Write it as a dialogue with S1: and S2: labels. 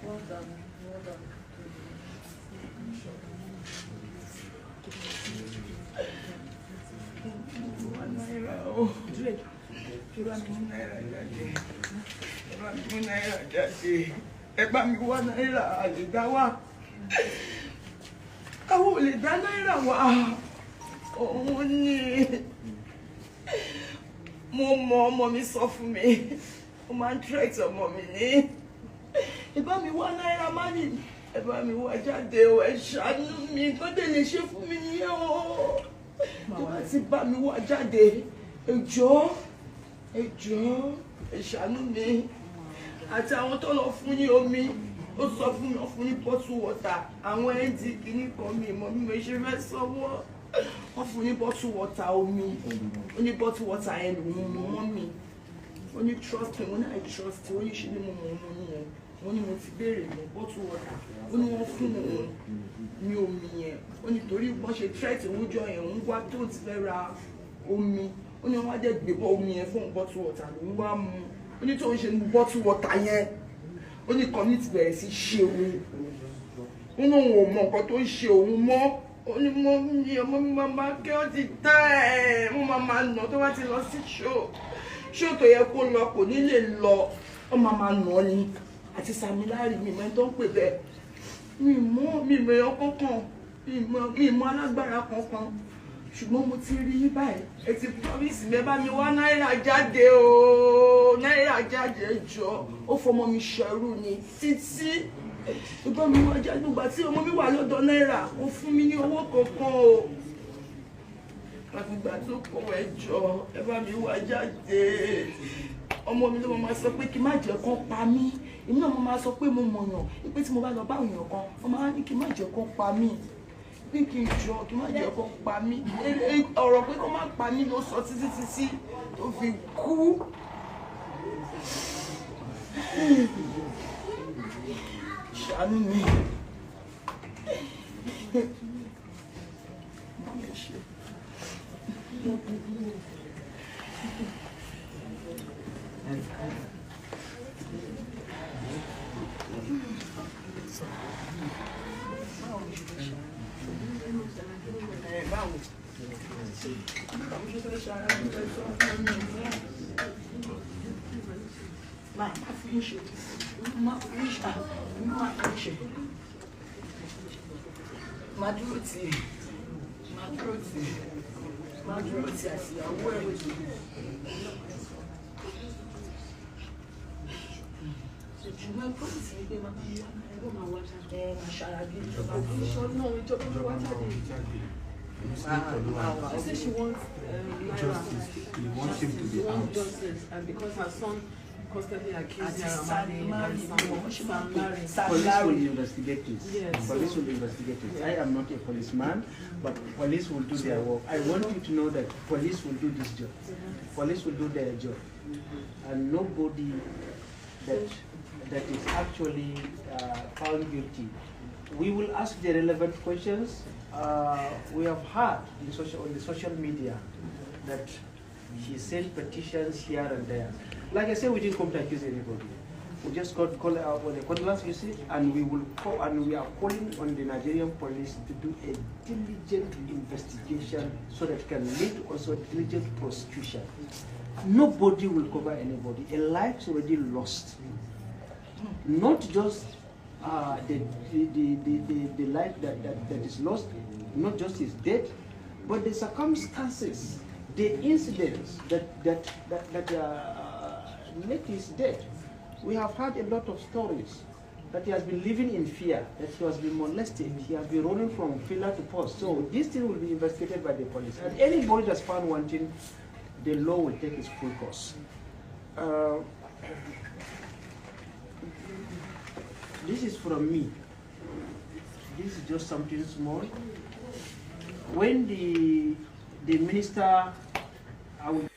S1: Well done. Well done.
S2: Ẹ bá mi wá náírà àlèdá wá. Àwọn ò lè dá náírà wá. Òun ni mo mọ ọmọ mi sọ fún mi. Ó máa ń threat ọmọ mi ní. Ẹ bá mi wá Naira Marley. Ẹ bá mi wá jáde o. Ẹ ṣàánú mi. Tó dé lè ṣe fún mi nìyẹn o. Tó bá ti bá mi wá jáde. Ẹ jọ̀ọ́. Ẹ jọ̀ọ́. Ẹ ṣàánú mi. Àti àwọn tó lọ fún ní omi. Ó sọ fún mi, ó fún ní bottle water. Àwọn ẹ̀ǹdì kìíní kan mi mọ̀ mi mo ṣe fẹ́ sanwó. Wọ́n fún ní bottle water omi. Ó ní bottle water yẹn lòun mú wọ́n mi. Ó ní trust me, ó ní I trust you. Ó ní ṣe ni mo mọ̀ ọ́n nìyẹn. Ó ní mo ti béèrè mọ̀ bottle water. Ó ní wọ́n fún òun ní omi yẹn. Ó ní torí wọ́n ṣe threat òwújọ yẹn ń wá tó ti fẹ́ ra omi. Ó ní wọ́n wá dẹ̀ gbé bọ́ omi yẹn fún bottle water lòun wá mu. Ó ní tó ń ṣe mu bottle water yẹn. Ó ní community bẹ̀rẹ̀ sí ṣe òun. Ó ní òun ò mọ nǹkan tó ń ṣe òun mọ́. Ó ní mo ní ọmọ mi máa kí ó ti dá ẹ̀. Mo máa nà tó bá ti lọ sí show tó yẹ kó lọ kò ní lè lọ. Ó máa nà ni. Àti Samlarry mi mẹ́ tó ń pè bẹ́ẹ̀. Mi mọ̀ èèyàn kankan. Mi mọ̀ alágbára kankan. Ṣùgbọ́n mo ti rí báyìí. Ẹ ti promise mi ẹ bá mi wá náírà jáde o. Náírà jáde jọ. Ó fọmọ mi ṣẹrú ni títí. Ìbọn mi wá jáde nígbà tí ọmọ mi wà lọ́dọ̀ náírà. Ó fún mi ní owó kankan o. Àfìgbà tó kọ ẹjọ́ ẹ bá mi wá jáde. Ọmọ mi ló máa sọ pé kí n má jẹ́ kó pa mí. Èmi náà mo máa sọ pé mo mọ̀yàn. Pé tí mo bá lọ bá èèyàn kan, wọ́n máa ní kí n má jẹ́ kó pa mí. Bí kí n jọ kí n má jẹ́ kó pa mí. Ọ̀rọ̀ pé kó má pa mí ló sọ títí tó fi kú. Ṣàánú mi.
S1: She said she wants
S3: justice. He wants him to be out.
S1: justice, and because her son constantly accused Naira Marley and Samlarry.
S4: Police will investigate this.
S1: Yes.
S4: Police will investigate it. I am not a policeman, but police will do their work. I want you to know that police will do this job. Police will do their job. And nobody that is actually found guilty. We will ask the relevant questions. We have heard on the social media that she sent petitions here and there. Like I said, we didn't come to accuse anybody. We just got call out on a cutlass visit, and we are calling on the Nigerian police to do a diligent investigation so that it can lead also diligent prosecution. Nobody will cover anybody. A life's already lost. Not just the life that is lost, not just his death, but the circumstances, the incidents that led his death. We have heard a lot of stories that he has been living in fear, that he has been molested, he has been running from pillar to post. So this thing will be investigated by the police. And anybody that's found wanting, the law will take its full course. This is from me. This is just something small. When the minister, I will